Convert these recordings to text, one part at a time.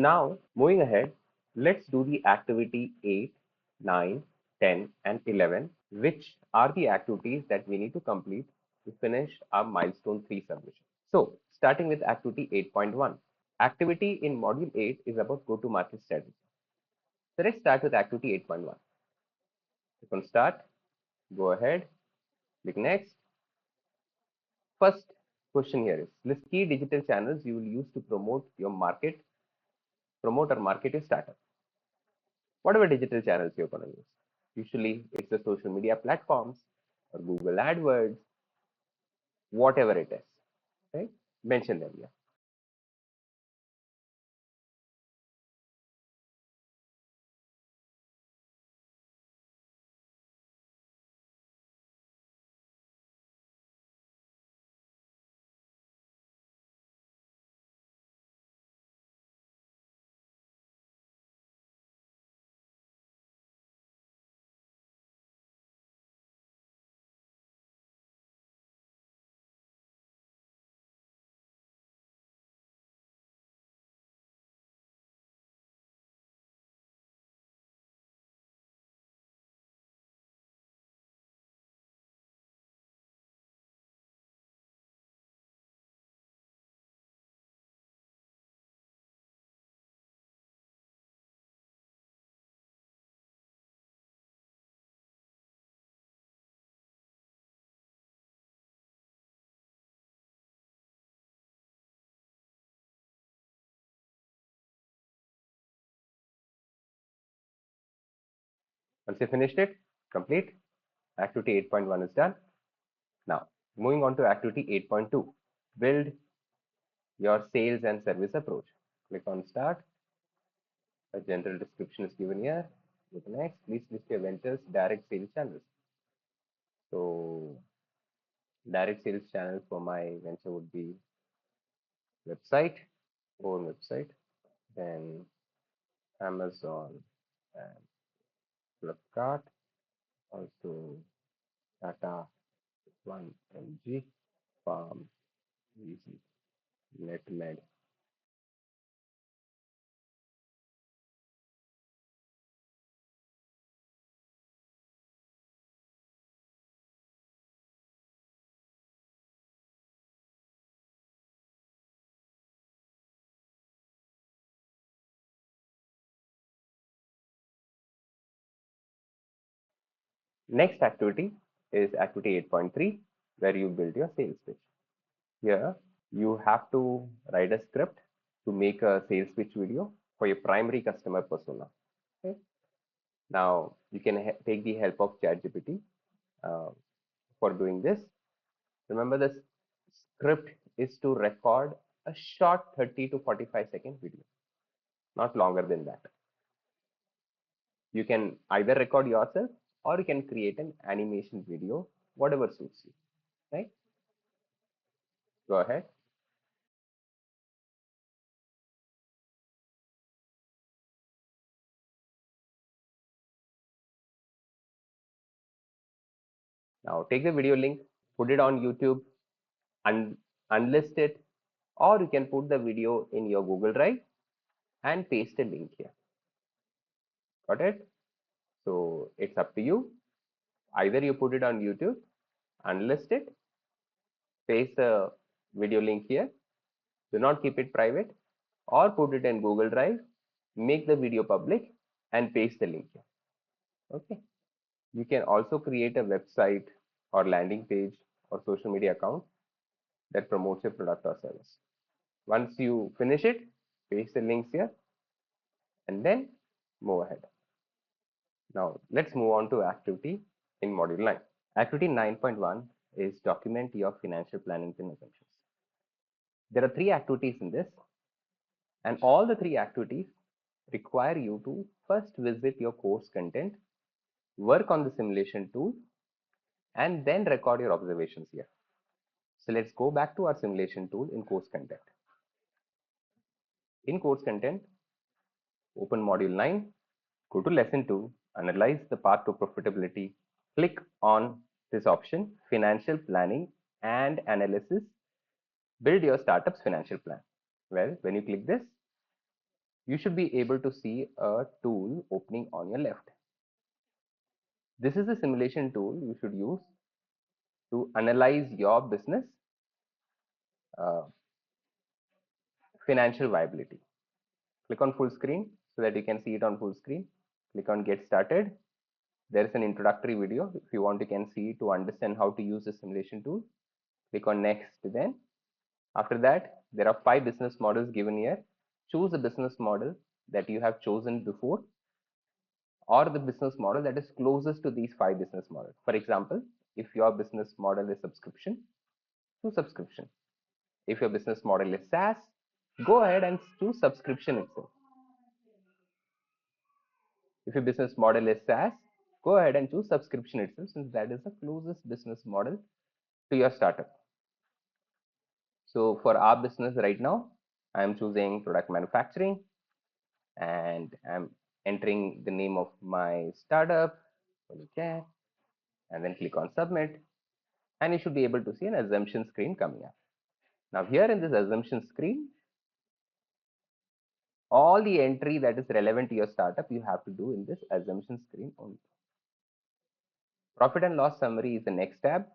now moving ahead, let's do the activity 8, 9, 10 and 11, which are the activities that we need to complete to finish our milestone 3 submission. So starting with activity 8.1. Activity in module 8 is about go-to-market strategy. So let's start with activity 8.1. Click on start, go ahead, click next. First question here is list key digital channels you will use to promote or market your startup. Whatever digital channels you're going to use. Usually it's the social media platforms or Google AdWords, whatever it is, right? Mention them here. Once you finished it, complete. Activity 8.1 is done. Now, moving on to activity 8.2, build your sales and service approach. Click on start. A general description is given here. Click next. Please list your ventures direct sales channels. So, direct sales channel for my venture would be website, own website, then Amazon and Flipkart, also Tata 1mg, Farm, Easy, NetMed. Next activity is activity 8.3, where you build your sales pitch. Here, you have to write a script to make a sales pitch video for your primary customer persona. Okay. Now, you can take the help of ChatGPT for doing this. Remember, the script is to record a short 30 to 45-second video, not longer than that. You can either record yourself or you can create an animation video, whatever suits you, right? Go ahead. Now take the video link, put it on YouTube, and unlist it, or you can put the video in your Google Drive and paste a link here. Got it? So it's up to you. Either you put it on YouTube, unlist it, paste the video link here, do not keep it private, or put it in Google Drive, make the video public and paste the link here. Okay. You can also create a website or landing page or social media account that promotes your product or service. Once you finish it, paste the links here and then move ahead. Now let's move on to activity in module 9. Activity 9.1 is document your financial plannings and assumptions. There are 3 activities in this, and all the 3 activities require you to first visit your course content, work on the simulation tool, and then record your observations here. So let's go back to our simulation tool in course content. In course content, open module 9, go to lesson 2, analyze the path to profitability, click on this option, financial planning and analysis, build your startup's financial plan. Well, when you click this, you should be able to see a tool opening on your left. This is a simulation tool you should use to analyze your business uh, financial viability. Click on full screen so that you can see it on full screen. Click on get started. There is an introductory video. If you want, you can see to understand how to use the simulation tool. Click on next then. After that, there are 5 business models given here. Choose a business model that you have chosen before or the business model that is closest to these 5 business models. For example, if your business model is subscription, choose subscription. If your business model is SaaS, go ahead and choose subscription itself. If your business model is SaaS, go ahead and choose subscription itself since that is the closest business model to your startup. So for our business right now, I am choosing product manufacturing and I'm entering the name of my startup. Okay, and then click on submit and you should be able to see an assumption screen coming up. Now here in this assumption screen, all the entry that is relevant to your startup you have to do in this assumption screen only. Profit and loss summary is the next tab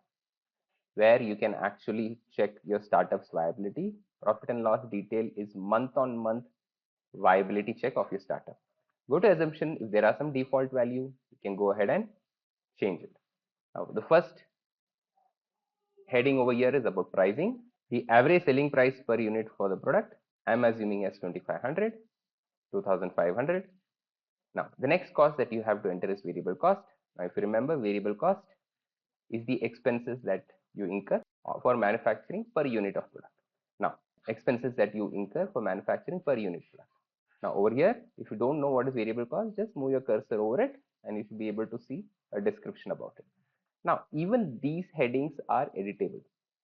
where you can actually check your startup's viability. Profit and loss detail is month on month viability check of your startup. Go to assumption. If there are some default value, you can go ahead and change it. Now the first heading over here is about pricing. The average selling price per unit for the product, I'm assuming as 2500, 2500. Now the next cost that you have to enter is variable cost. Now if you remember, variable cost is the expenses that you incur for manufacturing per unit of product. Now expenses that you incur for manufacturing per unit product. Now over here, if you don't know what is variable cost, just move your cursor over it and you should be able to see a description about it. Now even these headings are editable.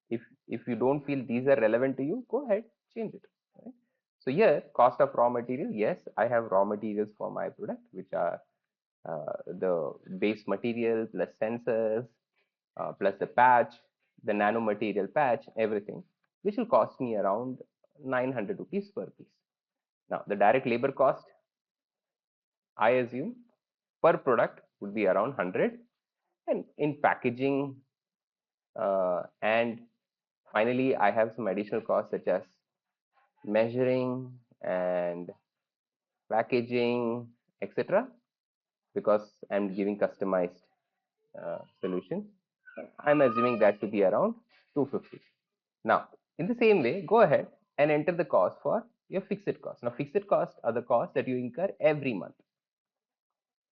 If you don't feel these are relevant to you, go ahead, change it. Right? So here, cost of raw material, yes, I have raw materials for my product, which are the base material plus sensors, plus the patch, the nanomaterial patch, everything, which will cost me around 900 rupees per piece. Now, the direct labor cost, I assume per product would be around 100, and in packaging and finally, I have some additional costs such as measuring and packaging, etc. Because I'm giving customized solution. I'm assuming that to be around 250. Now, in the same way, go ahead and enter the cost for your fixed cost. Now, fixed costs are the costs that you incur every month.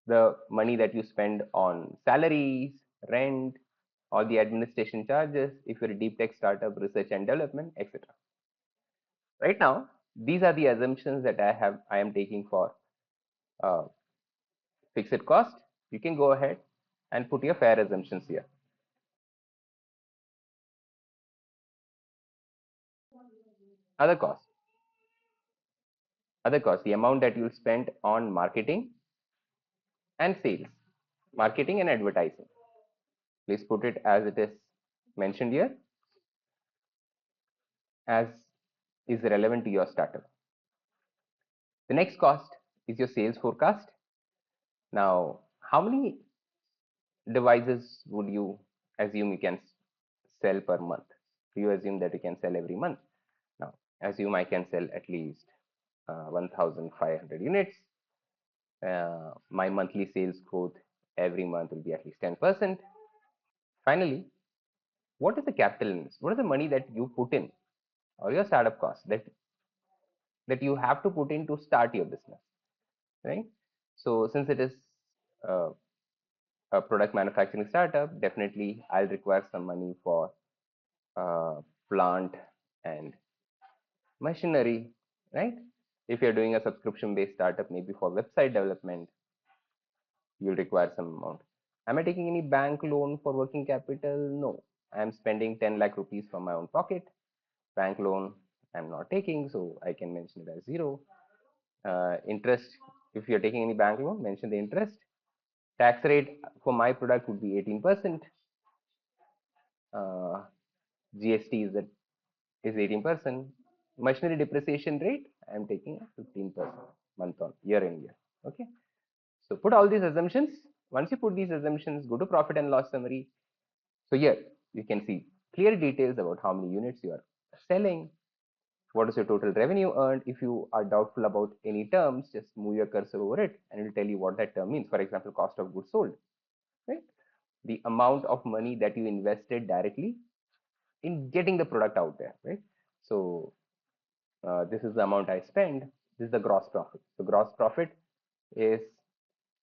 The money that you spend on salaries, rent, all the administration charges, if you're a deep tech startup, research and development, etc. Right now, these are the assumptions that I am taking for uh, fixed cost. You can go ahead and put your fair assumptions here. Other costs. Other costs, the amount that you'll spend on marketing and sales, marketing and advertising. Please put it as it is mentioned here, as is relevant to your startup. The next cost is your sales forecast. Now, how many devices would you assume you can sell per month? Do you assume that you can sell every month? Now, assume I can sell at least 1,500 units. My monthly sales growth every month will be at least 10%. Finally, what is the capital invest? What is the money that you put in or your startup cost that you have to put in to start your business, right? So since it is uh, a product manufacturing startup, definitely I'll require some money for plant and machinery, right? If you're doing a subscription based startup, maybe for website development, you'll require some amount. Am I taking any bank loan for working capital? No. I'm spending 10 lakh rupees from my own pocket. Bank loan I'm not taking, so I can mention it as zero. Interest, if you're taking any bank loan, mention the interest. Tax rate for my product would be 18%. GST is 18%. Machinery depreciation rate, I am taking 15% month on year in year. Okay. So put all these assumptions. Once you put these assumptions, go to profit and loss summary. So here you can see clear details about how many units you are selling, what is your total revenue earned. If you are doubtful about any terms, just move your cursor over it and it will tell you what that term means. For example, cost of goods sold, right? The amount of money that you invested directly in getting the product out there, right? So this is the amount I spend. This is the gross profit. So gross profit is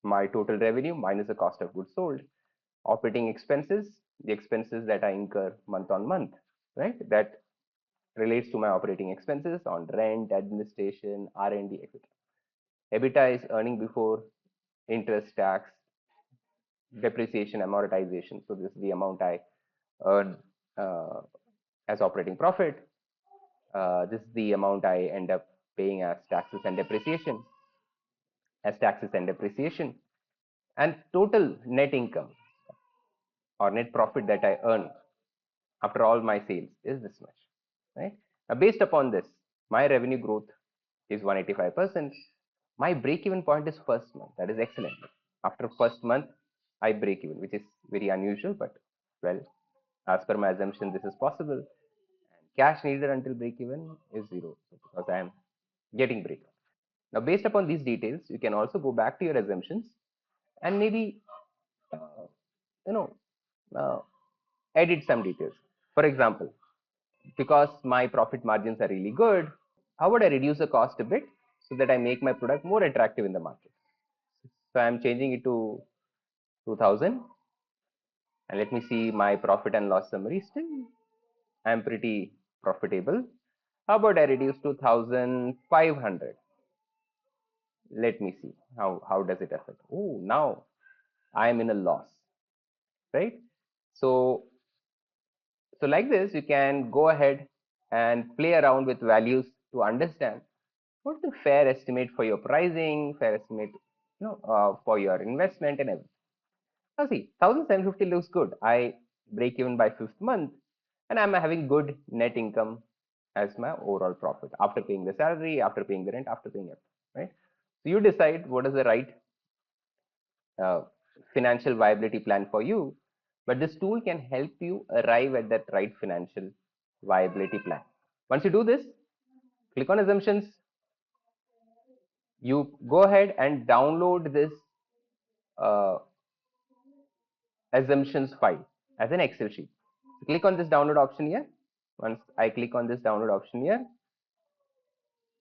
my total revenue minus the cost of goods sold. Operating expenses, the expenses that I incur month on month, right? That relates to my operating expenses on rent, administration, R&D, etc. EBITDA is earning before interest, tax, depreciation, amortization. So this is the amount I earn as operating profit. This is the amount I end up paying as taxes and depreciation, and total net income or net profit that I earn after all my sales is this much, right? Now, based upon this, my revenue growth is 185%. My break-even point is first month. That is excellent. After first month, I break even, which is very unusual, but well, as per my assumption, this is possible. And cash needed until break even is zero because I am getting break. Now, based upon these details, you can also go back to your assumptions and maybe uh, you know uh, edit some details. For example, because my profit margins are really good, how would I reduce the cost a bit so that I make my product more attractive in the market? So I'm changing it to 2000 and let me see my profit and loss summary. Still, I'm pretty profitable. How about I reduce to 1500? Let me see how does it affect. Oh, now I am in a loss, right? So so like this, you can go ahead and play around with values to understand what's the fair estimate for your pricing, fair estimate, for your investment and everything. Now see, 1750 looks good. I break even by fifth month, and I'm having good net income as my overall profit after paying the salary, after paying the rent, after paying everything, right? So you decide what is the right uh, financial viability plan for you, but this tool can help you arrive at that right financial viability plan. Once you do this, click on assumptions. You go ahead and download this uh, assumptions file as an Excel sheet. So click on this download option here. Once I click on this download option here,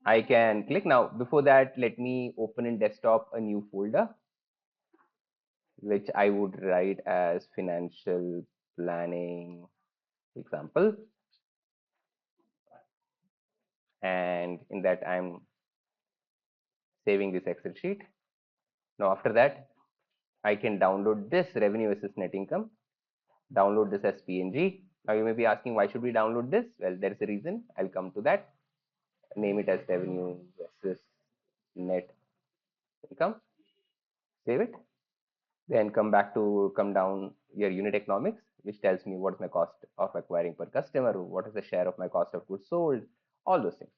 I can click now. Before that, let me open in desktop a new folder, which I would write as financial planning example. And in that, I'm saving this Excel sheet. Now, after that, I can download this revenue versus net income, download this as PNG. Now, you may be asking, why should we download this? Well, there is a reason. I'll come to that. Name it as revenue versus net income. Save it. Then come down your unit economics, which tells me what is my cost of acquiring per customer, what is the share of my cost of goods sold, all those things.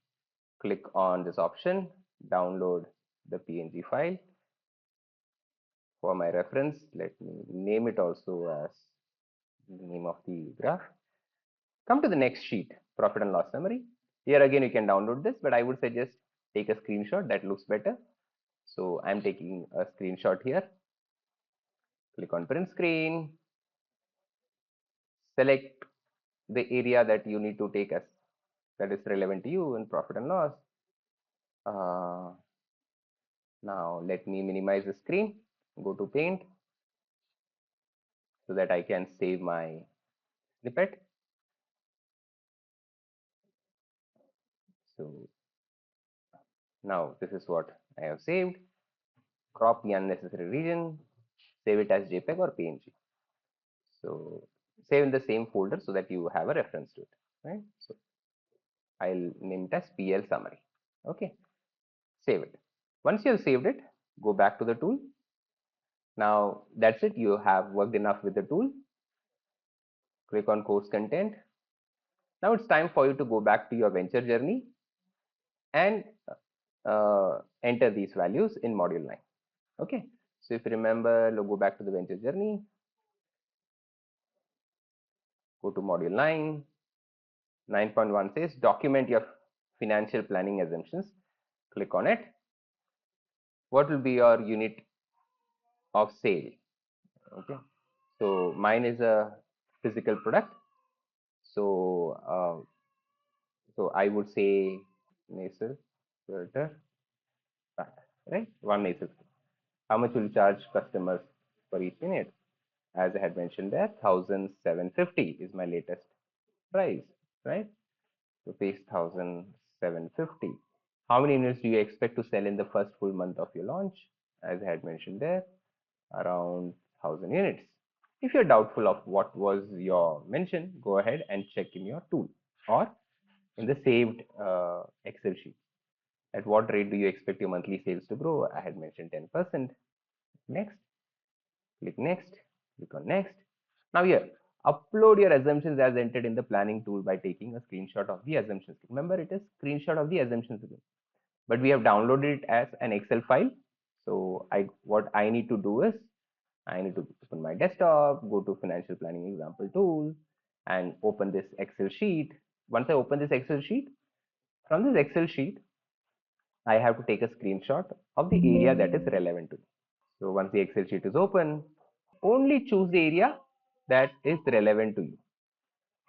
Click on this option, download the PNG file. For my reference, let me name it also as the name of the graph. Come to the next sheet, profit and loss summary. Here again, you can download this, but I would suggest take a screenshot. That looks better. So I'm taking a screenshot here. Click on print screen. Select the area that you need to take as that is relevant to you in profit and loss. Now let me minimize the screen. Go to paint so that I can save my snippet. So now this is what I have saved. Crop the unnecessary region, save it as JPEG or PNG. So save in the same folder so that you have a reference to it, right? So I'll name it as PL summary. Okay, save it. Once you have saved it, go back to the tool. Now that's it. You have worked enough with the tool. Click on course content. Now it's time for you to go back to your venture journey. and enter these values in module 9. Okay, so if you remember, go back to the venture journey, go to module 9. 9.1 says document your financial planning assumptions. Click on it. What will be your unit of sale? Okay, so mine is a physical product. So I would say nasal filter, right? One nasal. How much will you charge customers for each unit? As I had mentioned there, 1,750 is my latest price, right? So paste 1,750. How many units do you expect to sell in the first full month of your launch? As I had mentioned there, around 1,000 units. If you're doubtful of what was your mention, go ahead and check in your tool or in the saved Excel sheet. At what rate do you expect your monthly sales to grow? I had mentioned 10%. Next, click next, click on next. Now here, upload your assumptions as entered in the planning tool by taking a screenshot of the assumptions. Remember, it is screenshot of the assumptions again, but we have downloaded it as an Excel file. So what I need to do is I need to open my desktop, go to financial planning example tool and open this Excel sheet. Once I open this Excel sheet, from this Excel sheet, I have to take a screenshot of the area that is relevant to me. So once the Excel sheet is open, only choose the area that is relevant to you,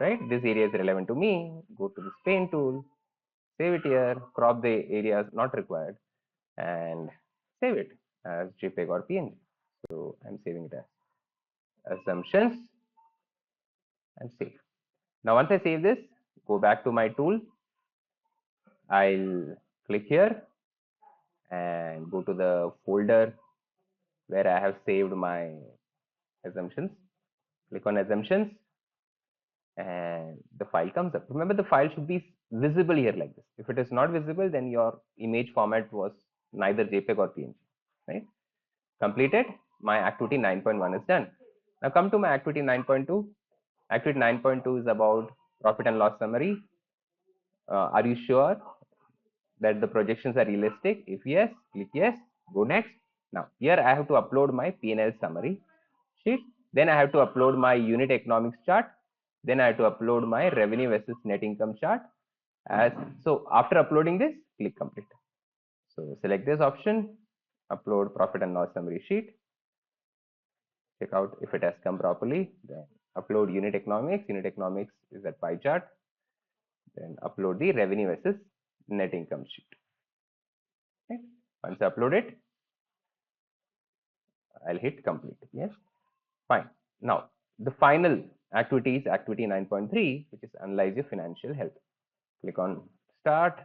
right? This area is relevant to me. Go to this pen tool, save it here, crop the areas not required and save it as JPEG or PNG. So I'm saving it as assumptions and save. Now once I save this, go back to my tool. I'll click here and go to the folder where I have saved my assumptions. Click on assumptions and the file comes up. Remember, the file should be visible here like this. If it is not visible, then your image format was neither JPEG or PNG, right? Completed. My activity 9.1 is done. Now come to my activity 9.2. Activity 9.2 is about profit and loss summary. Are you sure that the projections are realistic? If yes, click yes, go next. Now here I have to upload my P&L summary sheet. Then I have to upload my unit economics chart. Then I have to upload my revenue versus net income chart. So after uploading this, click complete. So select this option, upload profit and loss summary sheet. Check out if it has come properly. Then upload unit economics. Unit economics is that pie chart. Then upload the revenue versus net income sheet. Okay. Once I upload it, I'll hit complete. Yes, fine. Now the final activity is activity 9.3, which is analyze your financial health. Click on start.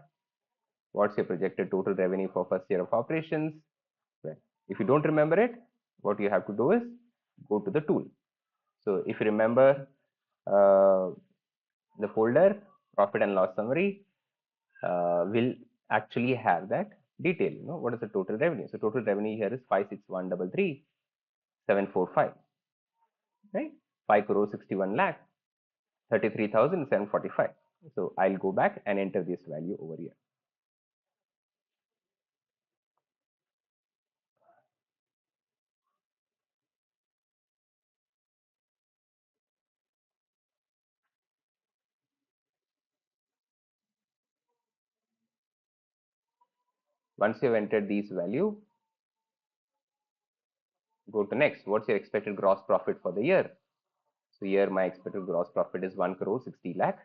What's your projected total revenue for first year of operations? Well, if you don't remember it, what you have to do is go to the tool. So if you remember the folder profit and loss summary will actually have that detail. You know, what is the total revenue? So total revenue here is 56133,745, right? 5 crore 61 lakh 33,745. So I'll go back and enter this value over here. Once you've entered these value, go to next. What's your expected gross profit for the year? So here my expected gross profit is 1 crore 60 lakh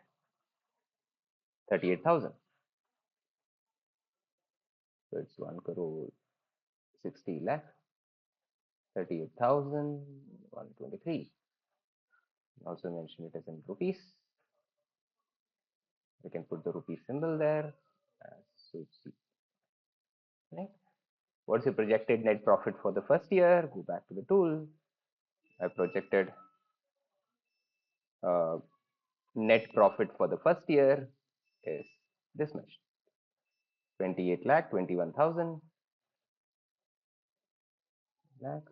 38,000. So it's 1 crore 60 lakh 38,123. Also mention it as in rupees. We can put the rupee symbol there. So right. What's your projected net profit for the first year? Go back to the tool. I projected net profit for the first year is this much, 28 lakh 21,000 lakh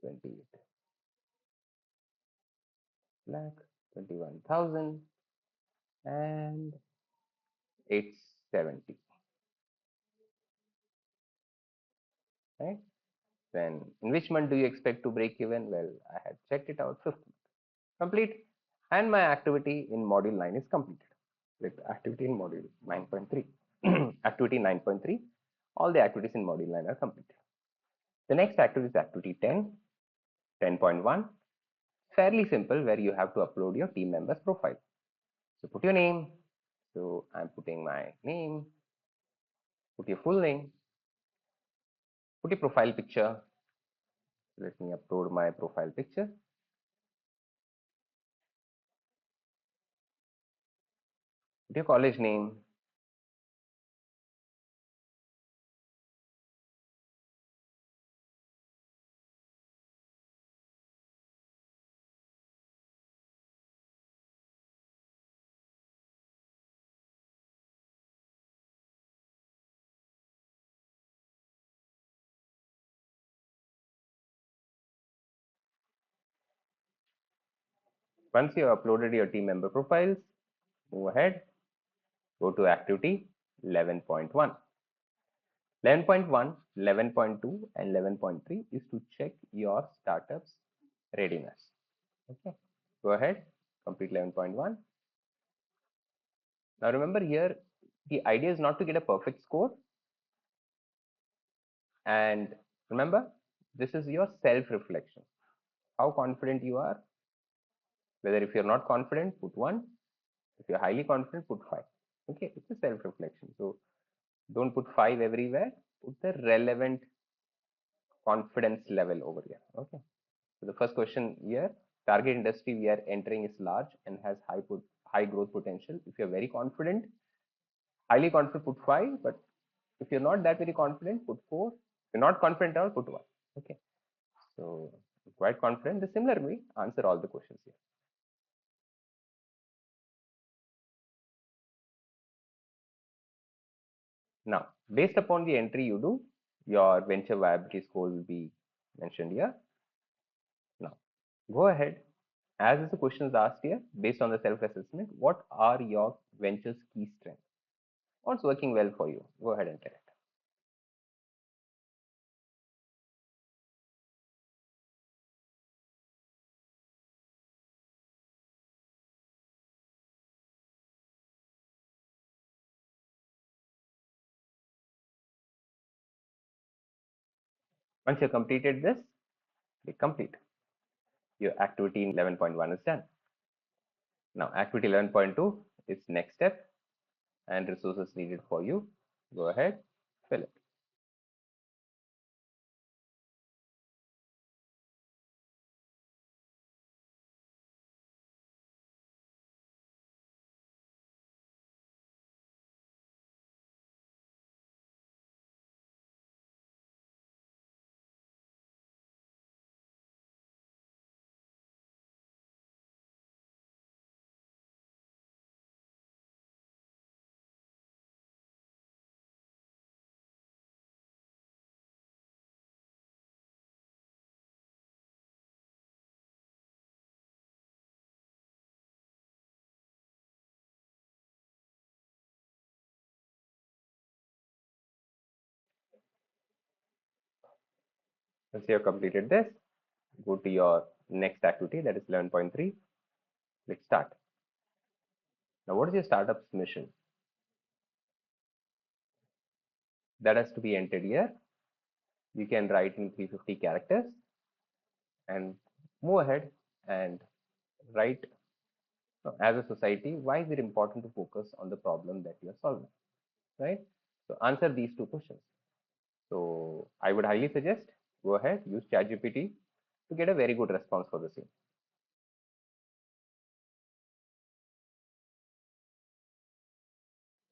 28 lakh 21,000 and it's 70, right? Then in which month do you expect to break even? Well, I had checked it out, 5th month. Complete. And my activity in module 9 is completed. With activity in module 9.3. Activity 9.3, all the activities in module 9 are completed. The next activity is activity 10, 10.1. Fairly simple, where you have to upload your team member's profile. So put your name. So I'm putting my name, put your full name, put your profile picture. Let me upload my profile picture. Put your college name. Once you have uploaded your team member profiles, move ahead, go to activity 11.1. 11.1, 11.2 and 11.3 is to check your startup's readiness. Okay, go ahead, complete 11.1. Now remember here, the idea is not to get a perfect score. And remember, this is your self-reflection. How confident you are. Whether if you're not confident, put 1. If you're highly confident, put 5. Okay, it's a self-reflection. So don't put 5 everywhere. Put the relevant confidence level over here. Okay. So the first question here, target industry we are entering is large and has high growth potential. If you're very confident, highly confident, put 5. But if you're not that very confident, put 4. If you're not confident at all, put 1. Okay. So quite confident. The similar way, answer all the questions here. Now, based upon the entry you do, your venture viability score will be mentioned here. Now, go ahead. As the question is asked here, based on the self-assessment, what are your venture's key strengths? What's working well for you? Go ahead and tell it. Once you completed this, click complete. Your activity in 11.1 is done. Now, activity 11.2 is next step and resources needed for you. Go ahead, fill it. Once you have completed this, go to your next activity, that is 11.3. Let's start. Now, what is your startup's mission? That has to be entered here. You can write in 350 characters and move ahead and write, as a society, why is it important to focus on the problem that you are solving, right? So answer these 2 questions. So I would highly suggest go ahead, use ChatGPT to get a very good response for the same.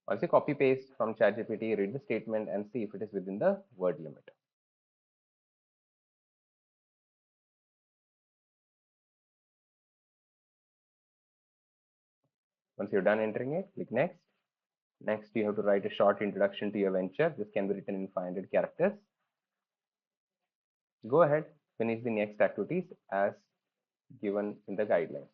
Once you copy paste from ChatGPT, read the statement and see if it is within the word limit. Once you're done entering it, click next. Next, you have to write a short introduction to your venture. This can be written in 500 characters. Go ahead, finish the next activities as given in the guidelines.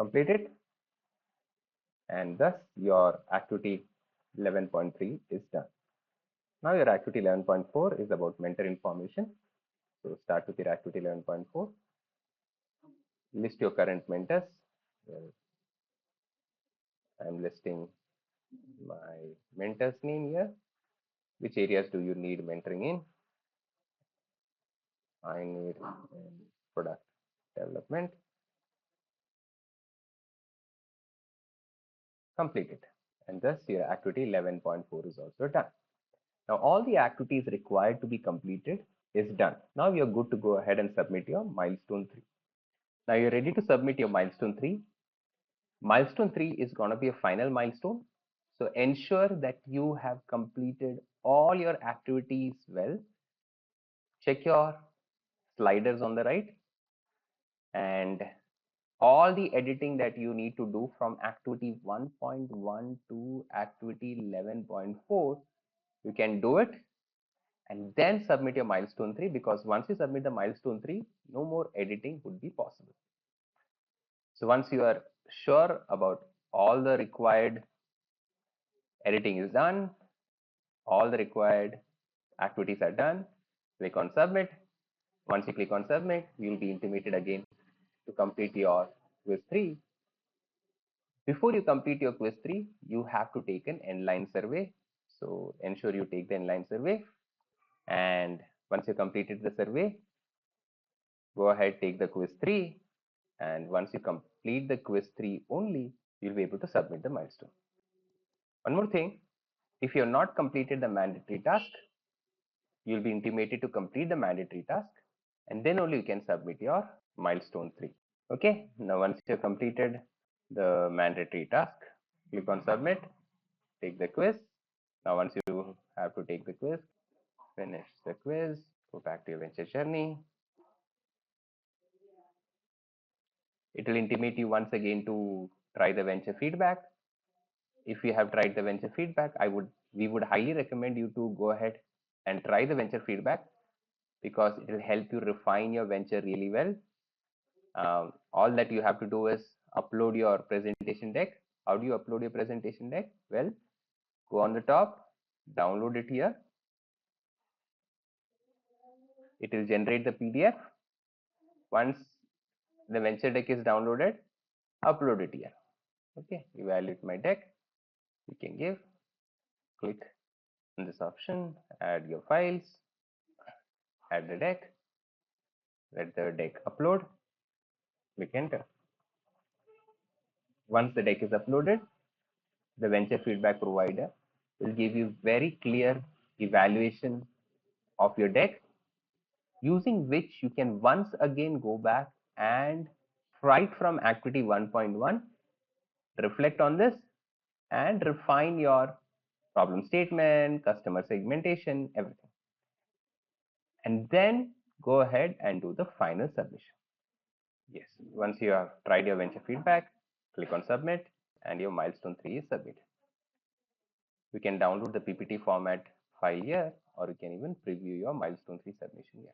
Complete it, and thus your activity 11.3 is done. Now your activity 11.4 is about mentor information. So start with your activity 11.4. List your current mentors. Well, I'm listing my mentor's name here. Which areas do you need mentoring in? I need product development. Complete it. And thus your activity 11.4 is also done. Now all the activities required to be completed is done. Now you're good to go ahead and submit your milestone 3. Now you're ready to submit your milestone 3. Milestone 3 is going to be a final milestone. So ensure that you have completed all your activities well. Check your sliders on the right, and all the editing that you need to do from activity 1.1 to activity 11.4, you can do it and then submit your milestone 3, because once you submit the milestone 3, no more editing would be possible. So once you are sure about all the required editing is done, all the required activities are done, click on submit. Once you click on submit, you will be intimated again to complete your quiz 3. Before you complete your quiz 3, you have to take an inline survey. So ensure you take the inline survey, and once you completed the survey, go ahead, take the quiz 3, and once you complete the quiz 3 only, you'll be able to submit the milestone. One more thing, if you have not completed the mandatory task, you'll be intimated to complete the mandatory task, and then only you can submit your milestone 3. Okay, now once you have completed the mandatory task, click on submit, take the quiz. Now once you have to take the quiz, finish the quiz, go back to your venture journey. It will intimate you once again to try the venture feedback. If you have tried the venture feedback, we would highly recommend you to go ahead and try the venture feedback, because it will help you refine your venture really well. All that you have to do is upload your presentation deck. How do you upload your presentation deck? Well, go on the top, download it here. It will generate the PDF. Once the venture deck is downloaded, upload it here. Okay, evaluate my deck. You can give, click on this option, add your files, add the deck, let the deck upload, click enter. Once the deck is uploaded, the venture feedback provider will give you very clear evaluation of your deck, using which you can once again go back and right from activity 1.1, reflect on this and refine your problem statement, customer segmentation, everything. And then go ahead and do the final submission. Yes, once you have tried your venture feedback, click on submit, and your milestone 3 is submitted. You can download the PPT format file here, or you can even preview your milestone 3 submission here.